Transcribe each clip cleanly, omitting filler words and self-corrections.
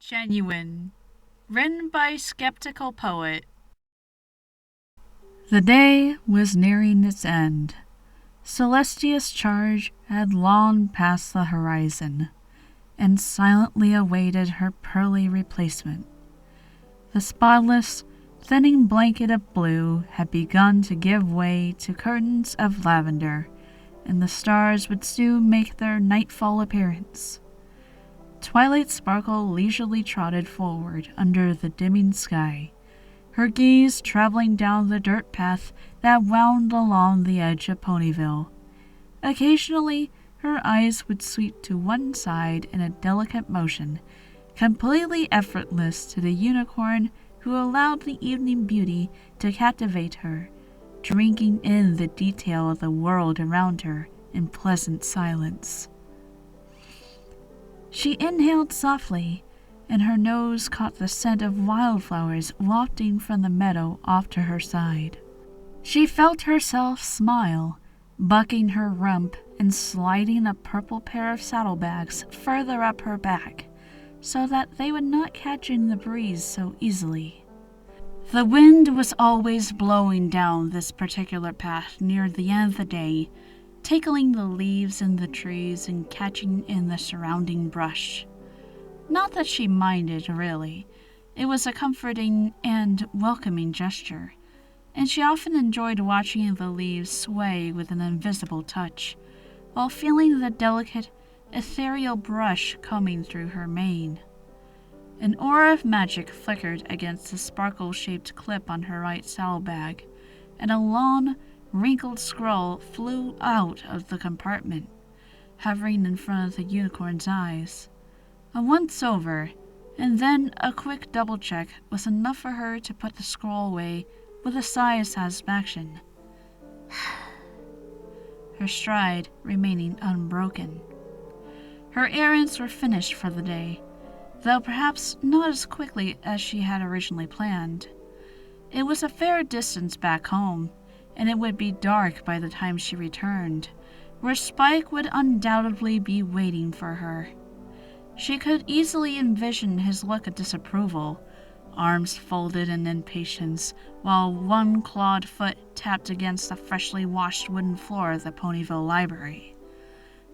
Genuine. Written by Skeptical Poet. The day was nearing its end. Celestia's charge had long passed the horizon, and silently awaited her pearly replacement. The spotless, thinning blanket of blue had begun to give way to curtains of lavender, and the stars would soon make their nightfall appearance. Twilight Sparkle leisurely trotted forward under the dimming sky, her gaze traveling down the dirt path that wound along the edge of Ponyville. Occasionally, her eyes would sweep to one side in a delicate motion, completely effortless to the unicorn who allowed the evening beauty to captivate her, drinking in the detail of the world around her in pleasant silence. She inhaled softly, and her nose caught the scent of wildflowers wafting from the meadow off to her side. She felt herself smile, bucking her rump and sliding a purple pair of saddlebags further up her back, so that they would not catch in the breeze so easily. The wind was always blowing down this particular path near the end of the day, tickling the leaves in the trees and catching in the surrounding brush. Not that she minded, really. It was a comforting and welcoming gesture, and she often enjoyed watching the leaves sway with an invisible touch, while feeling the delicate, ethereal brush combing through her mane. An aura of magic flickered against the sparkle-shaped clip on her right saddlebag, and a long, wrinkled scroll flew out of the compartment, hovering in front of the unicorn's eyes. A once-over, and then a quick double-check was enough for her to put the scroll away with a sigh of satisfaction, her stride remaining unbroken. Her errands were finished for the day, though perhaps not as quickly as she had originally planned. It was a fair distance back home, and it would be dark by the time she returned, where Spike would undoubtedly be waiting for her. She could easily envision his look of disapproval, arms folded in impatience, while one clawed foot tapped against the freshly washed wooden floor of the Ponyville library.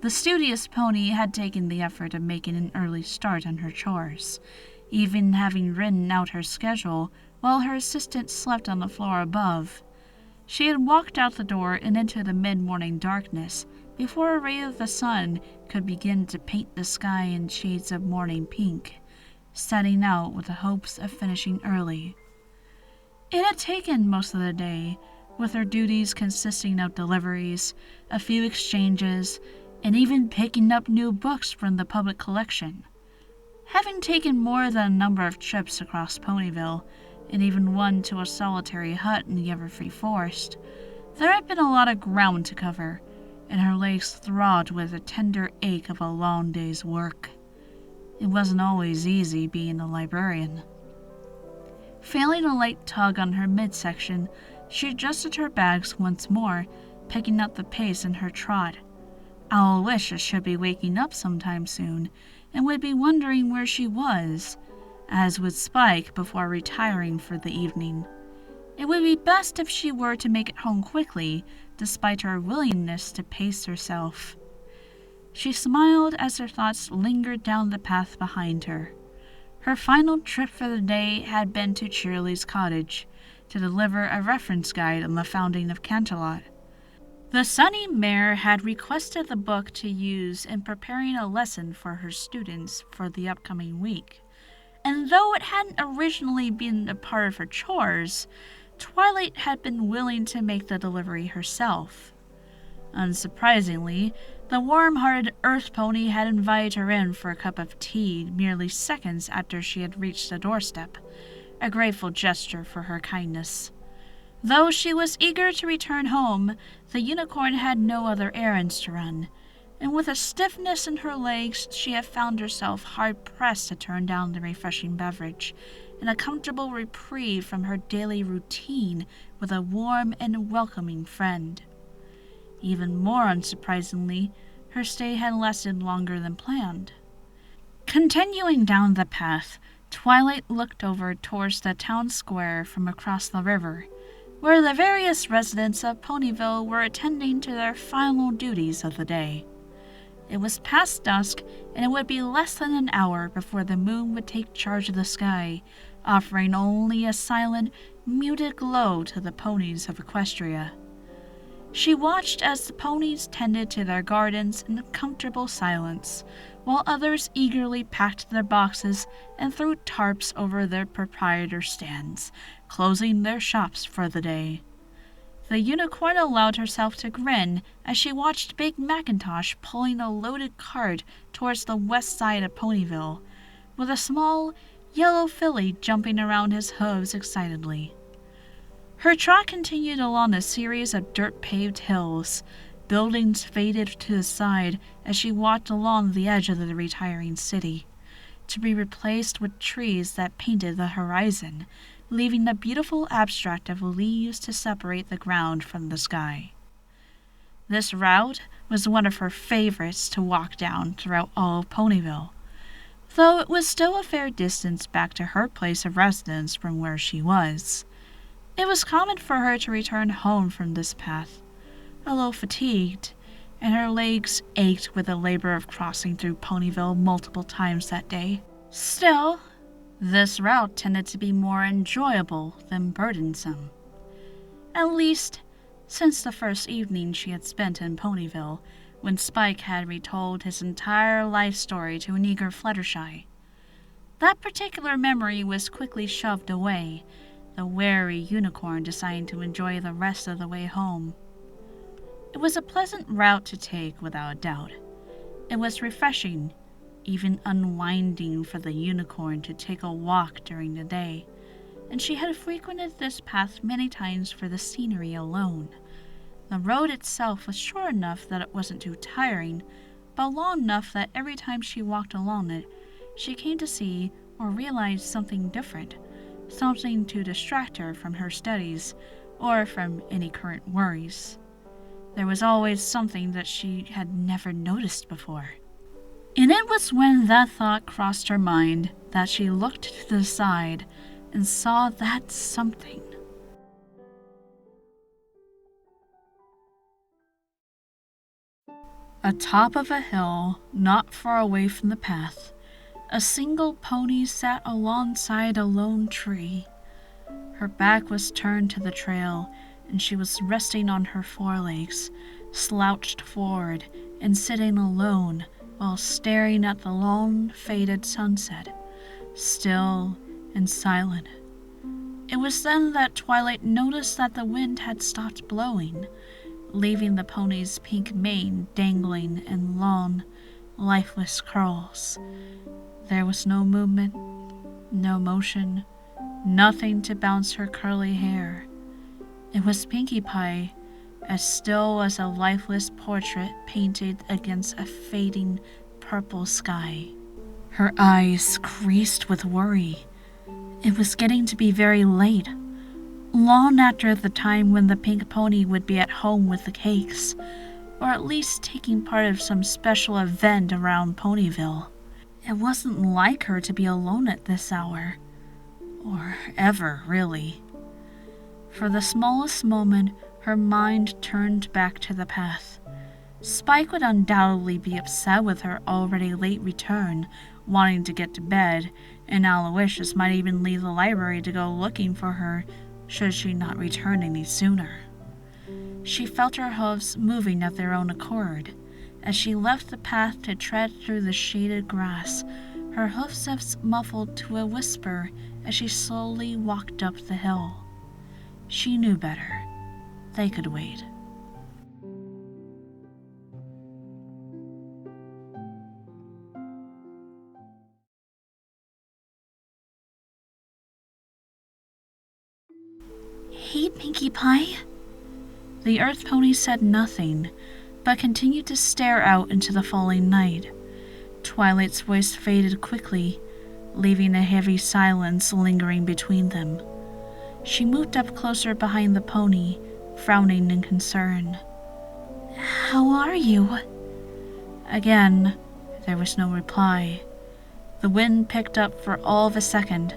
The studious pony had taken the effort of making an early start on her chores, even having written out her schedule while her assistant slept on the floor above. She had walked out the door and into the mid-morning darkness before a ray of the sun could begin to paint the sky in shades of morning pink, setting out with the hopes of finishing early. It had taken most of the day, with her duties consisting of deliveries, a few exchanges, and even picking up new books from the public collection. Having taken more than a number of trips across Ponyville, and even one to a solitary hut in the Everfree Forest, there had been a lot of ground to cover, and her legs throbbed with the tender ache of a long day's work. It wasn't always easy being a librarian. Failing a light tug on her midsection, she adjusted her bags once more, picking up the pace in her trot. Aloysius should be waking up sometime soon, and would be wondering where she was, as would Spike before retiring for the evening. It would be best if she were to make it home quickly, despite her willingness to pace herself. She smiled as her thoughts lingered down the path behind her. Her final trip for the day had been to Cheerily's cottage, to deliver a reference guide on the founding of Canterlot. The sunny mare had requested the book to use in preparing a lesson for her students for the upcoming week, and though it hadn't originally been a part of her chores, Twilight had been willing to make the delivery herself. Unsurprisingly, the warm-hearted Earth Pony had invited her in for a cup of tea merely seconds after she had reached the doorstep, a grateful gesture for her kindness. Though she was eager to return home, the unicorn had no other errands to run, and with a stiffness in her legs she had found herself hard-pressed to turn down the refreshing beverage, and a comfortable reprieve from her daily routine with a warm and welcoming friend. Even more unsurprisingly, her stay had lasted longer than planned. Continuing down the path, Twilight looked over towards the town square from across the river, where the various residents of Ponyville were attending to their final duties of the day. It was past dusk, and it would be less than an hour before the moon would take charge of the sky, offering only a silent, muted glow to the ponies of Equestria. She watched as the ponies tended to their gardens in comfortable silence, while others eagerly packed their boxes and threw tarps over their proprietor stands, closing their shops for the day. The unicorn allowed herself to grin as she watched Big Macintosh pulling a loaded cart towards the west side of Ponyville, with a small, yellow filly jumping around his hooves excitedly. Her trot continued along a series of dirt-paved hills. Buildings faded to the side as she walked along the edge of the retiring city, to be replaced with trees that painted the horizon, leaving a beautiful abstract of leaves to separate the ground from the sky. This route was one of her favorites to walk down throughout all of Ponyville, though it was still a fair distance back to her place of residence from where she was. It was common for her to return home from this path, a little fatigued, and her legs ached with the labor of crossing through Ponyville multiple times that day. Still, this route tended to be more enjoyable than burdensome. At least, since the first evening she had spent in Ponyville, when Spike had retold his entire life story to an eager Fluttershy. That particular memory was quickly shoved away, the wary unicorn deciding to enjoy the rest of the way home. It was a pleasant route to take, without a doubt. It was refreshing, even unwinding for the unicorn to take a walk during the day, and she had frequented this path many times for the scenery alone. The road itself was short enough that it wasn't too tiring, but long enough that every time she walked along it, she came to see or realize something different, something to distract her from her studies or from any current worries. There was always something that she had never noticed before. And it was when that thought crossed her mind that she looked to the side and saw that something. Atop of a hill, not far away from the path, a single pony sat alongside a lone tree. Her back was turned to the trail, and she was resting on her forelegs, slouched forward and sitting alone while staring at the long, faded sunset, still and silent. It was then that Twilight noticed that the wind had stopped blowing, leaving the pony's pink mane dangling in long, lifeless curls. There was no movement, no motion, nothing to bounce her curly hair. It was Pinkie Pie, as still as a lifeless portrait painted against a fading purple sky. Her eyes creased with worry. It was getting to be very late, long after the time when the pink pony would be at home with the cakes, or at least taking part of some special event around Ponyville. It wasn't like her to be alone at this hour, or ever, really. For the smallest moment, her mind turned back to the path. Spike would undoubtedly be upset with her already late return, wanting to get to bed, and Aloysius might even leave the library to go looking for her, should she not return any sooner. She felt her hooves moving of their own accord. As she left the path to tread through the shaded grass, her hoofsteps muffled to a whisper as she slowly walked up the hill. She knew better. They could wait. Hey, Pinkie Pie. The Earth Pony said nothing, but continued to stare out into the falling night. Twilight's voice faded quickly, leaving a heavy silence lingering between them. She moved up closer behind the pony, frowning in concern. How are you? Again, there was no reply. The wind picked up for all of a second,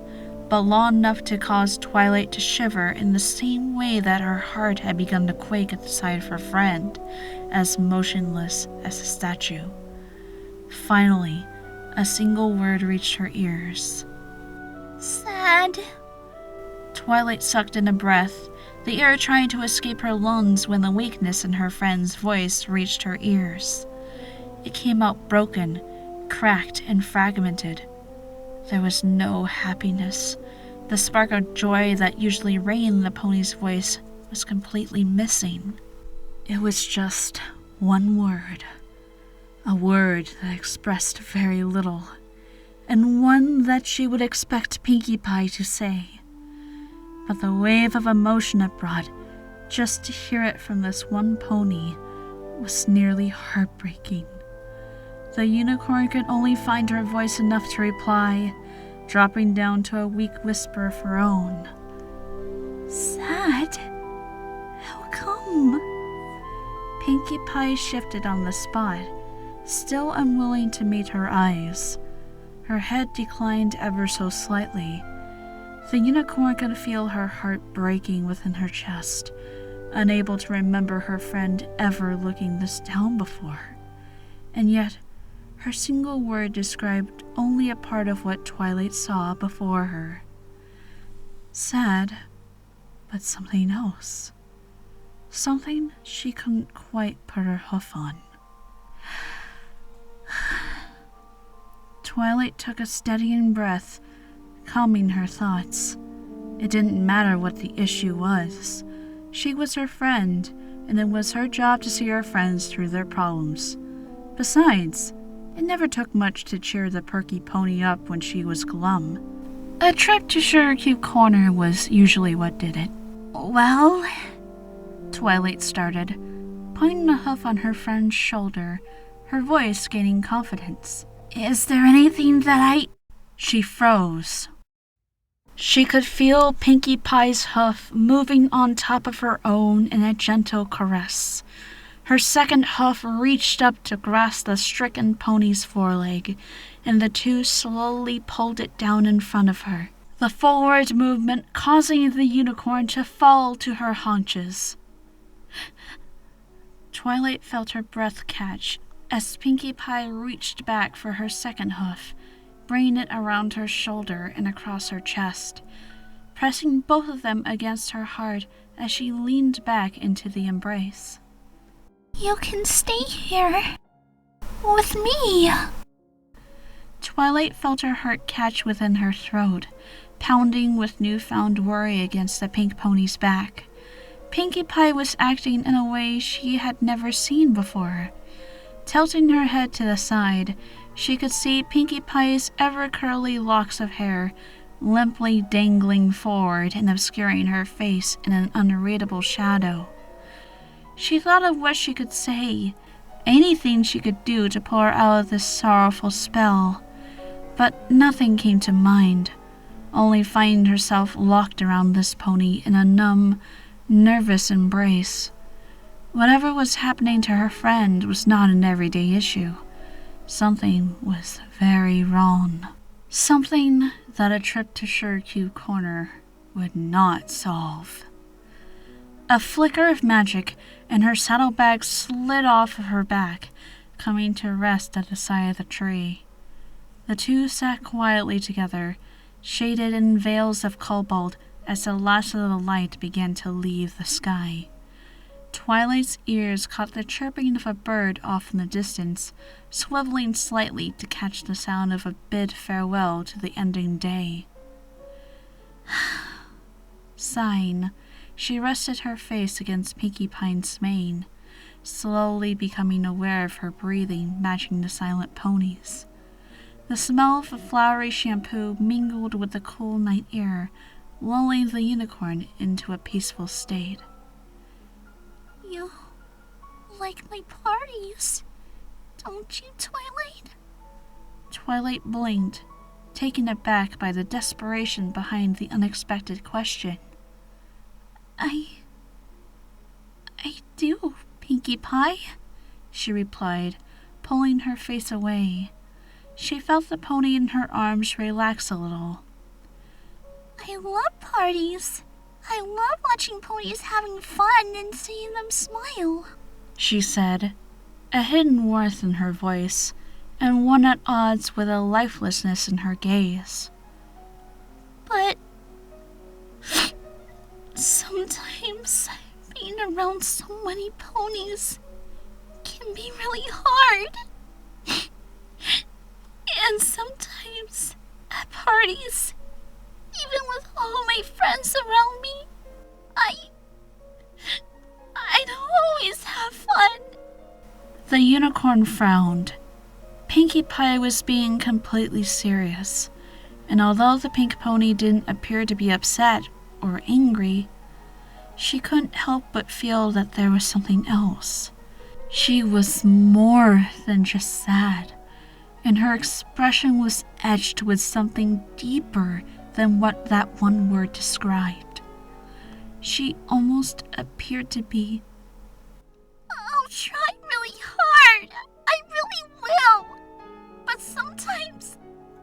but long enough to cause Twilight to shiver in the same way that her heart had begun to quake at the sight of her friend, as motionless as a statue. Finally, a single word reached her ears. Sad. Twilight sucked in a breath, the air trying to escape her lungs when the weakness in her friend's voice reached her ears. It came out broken, cracked, and fragmented. There was no happiness. The spark of joy that usually reigned in the pony's voice was completely missing. It was just one word. A word that expressed very little, and one that she would expect Pinkie Pie to say. But the wave of emotion it brought, just to hear it from this one pony, was nearly heartbreaking. The unicorn could only find her voice enough to reply, dropping down to a weak whisper of her own. Sad? How come? Pinkie Pie shifted on the spot, still unwilling to meet her eyes. Her head declined ever so slightly. The unicorn could feel her heart breaking within her chest, unable to remember her friend ever looking this down before. And yet, her single word described only a part of what Twilight saw before her. Sad, but something else. Something she couldn't quite put her hoof on. Twilight took a steadying breath, calming her thoughts. It didn't matter what the issue was. She was her friend, and it was her job to see her friends through their problems. Besides, it never took much to cheer the perky pony up when she was glum. A trip to Sugarcube Corner was usually what did it. Well, Twilight started, putting a hoof on her friend's shoulder, her voice gaining confidence. Is there anything that She froze. She could feel Pinkie Pie's hoof moving on top of her own in a gentle caress. Her second hoof reached up to grasp the stricken pony's foreleg, and the two slowly pulled it down in front of her, the forward movement causing the unicorn to fall to her haunches. Twilight felt her breath catch as Pinkie Pie reached back for her second hoof, bringing it around her shoulder and across her chest, pressing both of them against her heart as she leaned back into the embrace. You can stay here with me. Twilight felt her heart catch within her throat, pounding with newfound worry against the pink pony's back. Pinkie Pie was acting in a way she had never seen before. Tilting her head to the side, she could see Pinkie Pie's ever-curly locks of hair limply dangling forward and obscuring her face in an unreadable shadow. She thought of what she could say, anything she could do to pull her out of this sorrowful spell, but nothing came to mind, only finding herself locked around this pony in a numb, nervous embrace. Whatever was happening to her friend was not an everyday issue. Something was very wrong. Something that a trip to Sugarcube Corner would not solve. A flicker of magic, and her saddlebag slid off of her back, coming to rest at the side of the tree. The two sat quietly together, shaded in veils of cobalt as the last of the light began to leave the sky. Twilight's ears caught the chirping of a bird off in the distance, swiveling slightly to catch the sound of a bid farewell to the ending day. Sighing, she rested her face against Pinkie Pie's mane, slowly becoming aware of her breathing matching the silent pony's. The smell of a flowery shampoo mingled with the cool night air, lulling the unicorn into a peaceful state. You like my parties, don't you, Twilight? Twilight blinked, taken aback by the desperation behind the unexpected question. I do, Pinkie Pie, she replied, pulling her face away. She felt the pony in her arms relax a little. I love parties. I love watching ponies having fun and seeing them smile, she said, a hidden warmth in her voice, and one at odds with a lifelessness in her gaze. But sometimes being around so many ponies can be really hard. And sometimes at parties, even with all my friends around me, I don't always have fun. The unicorn frowned. Pinkie Pie was being completely serious, and although the pink pony didn't appear to be upset or angry, she couldn't help but feel that there was something else. She was more than just sad, and her expression was etched with something deeper than what that one word described. She almost appeared to be... I'll try really hard. I really will. But sometimes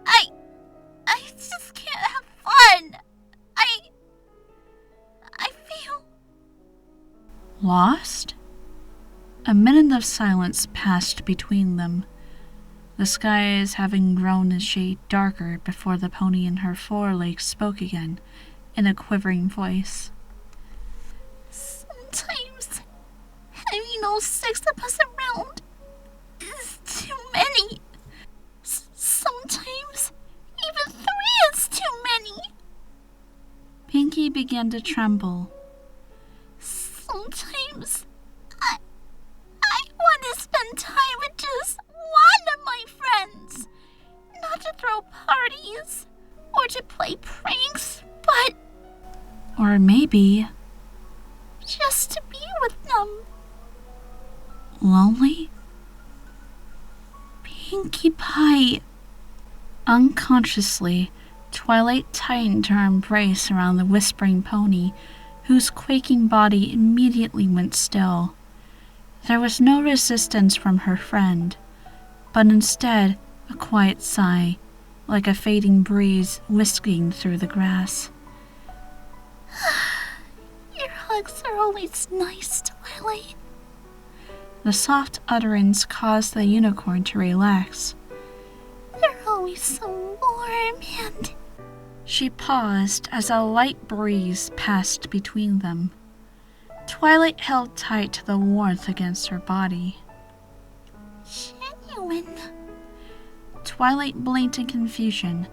I just can't have fun. I feel... Lost? A minute of silence passed between them, the skies having grown a shade darker before the pony in her forelegs spoke again, in a quivering voice. Sometimes having all 6 of us around is too many. Sometimes even 3 is too many. Pinkie began to tremble. Sometimes I want to spend time with just one of my friends. Not to throw parties or to play pranks, but... Or maybe... just to be with them. Lonely? Pinkie Pie. Unconsciously, Twilight tightened her embrace around the whispering pony, whose quaking body immediately went still. There was no resistance from her friend, but instead a quiet sigh, like a fading breeze whisking through the grass. Your hugs are always nice, Twilight. The soft utterance caused the unicorn to relax. They're always so warm and... She paused as a light breeze passed between them. Twilight held tight to the warmth against her body. genuine. Twilight blinked in confusion,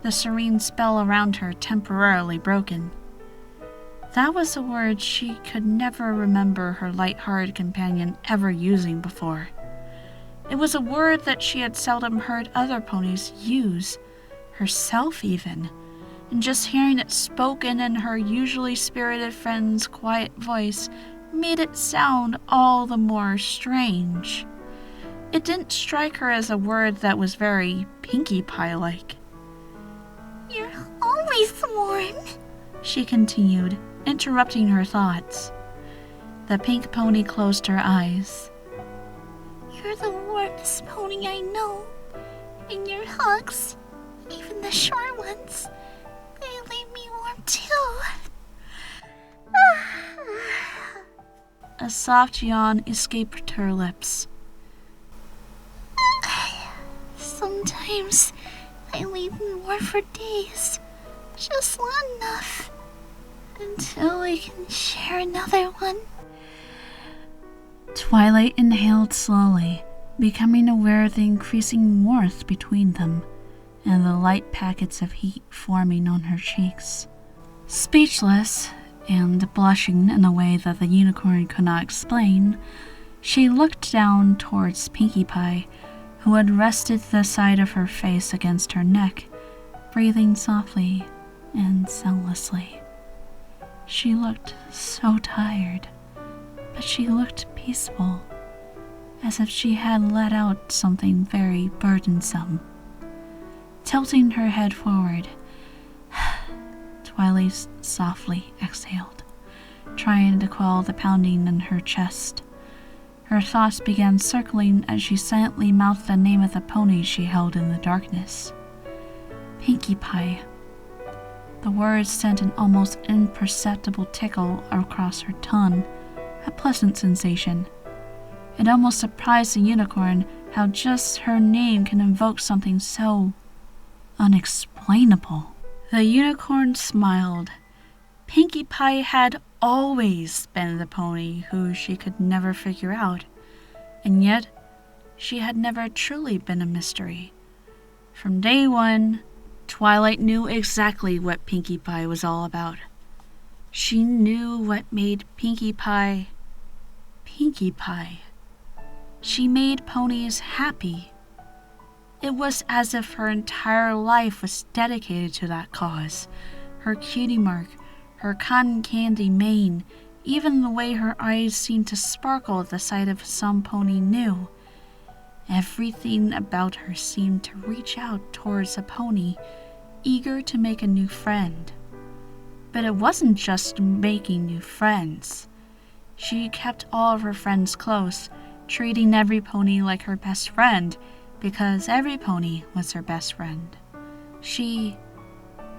the serene spell around her temporarily broken. That was a word she could never remember her light-hearted companion ever using before. It was a word that she had seldom heard other ponies use, herself even, and just hearing it spoken in her usually spirited friend's quiet voice made it sound all the more strange. It didn't strike her as a word that was very Pinkie Pie-like. You're always warm, she continued, interrupting her thoughts. The pink pony closed her eyes. You're the warmest pony I know, and your hugs, even the short ones, they leave me warm too. A soft yawn escaped her lips. Sometimes I leave me warm for days, just long enough, until I can share another one. Twilight inhaled slowly, becoming aware of the increasing warmth between them, and the light packets of heat forming on her cheeks. Speechless, and blushing in a way that the unicorn could not explain, she looked down towards Pinkie Pie, who had rested the side of her face against her neck, breathing softly and soundlessly. She looked so tired, but she looked peaceful, as if she had let out something very burdensome. Tilting her head forward, Twilight softly exhaled, trying to quell the pounding in her chest. Her thoughts began circling as she silently mouthed the name of the pony she held in the darkness. Pinkie Pie. The words sent an almost imperceptible tickle across her tongue, a pleasant sensation. It almost surprised the unicorn how just her name can invoke something so unexplainable. The unicorn smiled. Pinkie Pie had always been the pony who she could never figure out, and yet she had never truly been a mystery. From day one, Twilight knew exactly what Pinkie Pie was all about. She knew what made Pinkie Pie Pinkie Pie. She made ponies happy. It was as if her entire life was dedicated to that cause. Her cutie mark, her cotton candy mane, even the way her eyes seemed to sparkle at the sight of some pony new. Everything about her seemed to reach out towards a pony, eager to make a new friend. But it wasn't just making new friends. She kept all of her friends close, treating every pony like her best friend, because every pony was her best friend. She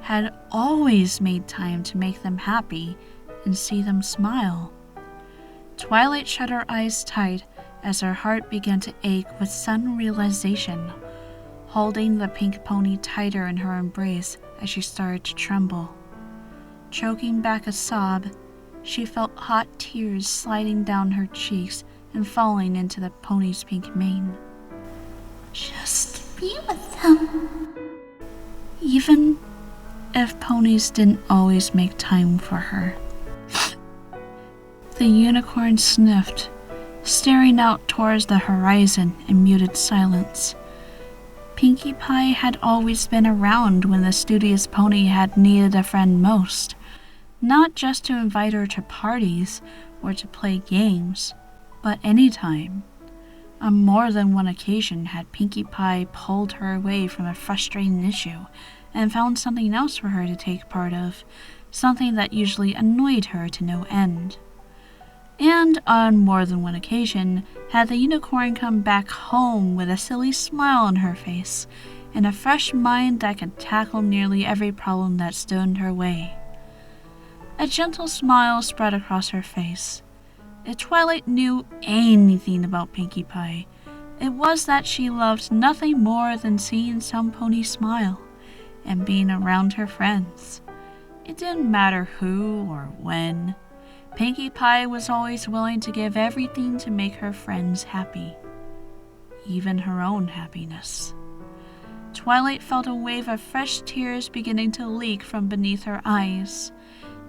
had always made time to make them happy and see them smile. Twilight shut her eyes tight as her heart began to ache with sudden realization, holding the pink pony tighter in her embrace as she started to tremble. Choking back a sob, she felt hot tears sliding down her cheeks and falling into the pony's pink mane. Just be with them. Even if ponies didn't always make time for her. The unicorn sniffed, staring out towards the horizon in muted silence. Pinkie Pie had always been around when the studious pony had needed a friend most, not just to invite her to parties or to play games, but any time. On more than one occasion had Pinkie Pie pulled her away from a frustrating issue and found something else for her to take part of, something that usually annoyed her to no end. And on more than one occasion had the unicorn come back home with a silly smile on her face and a fresh mind that could tackle nearly every problem that stood in her way. A gentle smile spread across her face. If Twilight knew anything about Pinkie Pie, it was that she loved nothing more than seeing some pony smile and being around her friends. It didn't matter who or when. Pinkie Pie was always willing to give everything to make her friends happy, even her own happiness. Twilight felt a wave of fresh tears beginning to leak from beneath her eyes.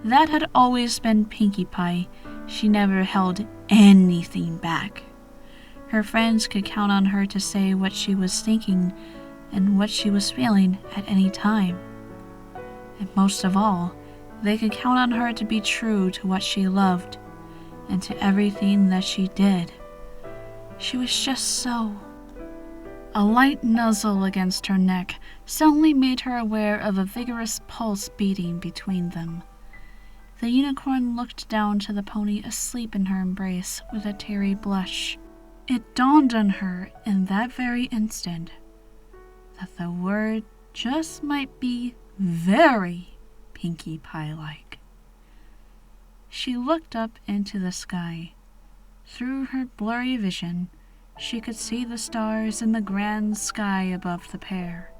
That had always been Pinkie Pie. She never held anything back. Her friends could count on her to say what she was thinking and what she was feeling at any time. And most of all, they could count on her to be true to what she loved and to everything that she did. She was just so. A light nuzzle against her neck suddenly made her aware of a vigorous pulse beating between them. The unicorn looked down to the pony asleep in her embrace with a teary blush. It dawned on her in that very instant that the word just might be very Pinkie Pie-like. She looked up into the sky. Through her blurry vision, she could see the stars in the grand sky above the pair.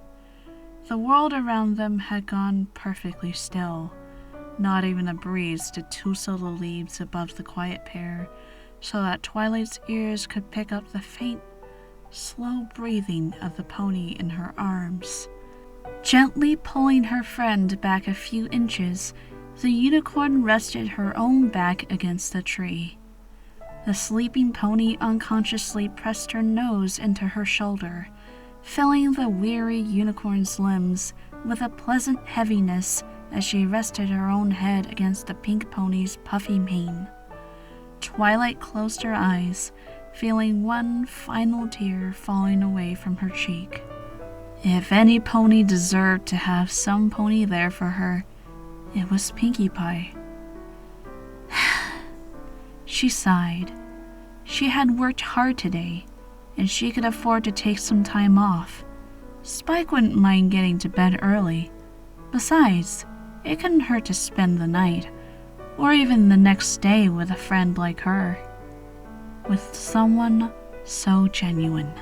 The world around them had gone perfectly still. Not even a breeze to tousle the leaves above the quiet pair, so that Twilight's ears could pick up the faint, slow breathing of the pony in her arms. Gently pulling her friend back a few inches, the unicorn rested her own back against the tree. The sleeping pony unconsciously pressed her nose into her shoulder, filling the weary unicorn's limbs with a pleasant heaviness as she rested her own head against the pink pony's puffy mane. Twilight closed her eyes, feeling one final tear falling away from her cheek. If any pony deserved to have some pony there for her, it was Pinkie Pie. She sighed. She had worked hard today, and she could afford to take some time off. Spike wouldn't mind getting to bed early. Besides, it couldn't hurt to spend the night, or even the next day with a friend like her. With someone so genuine.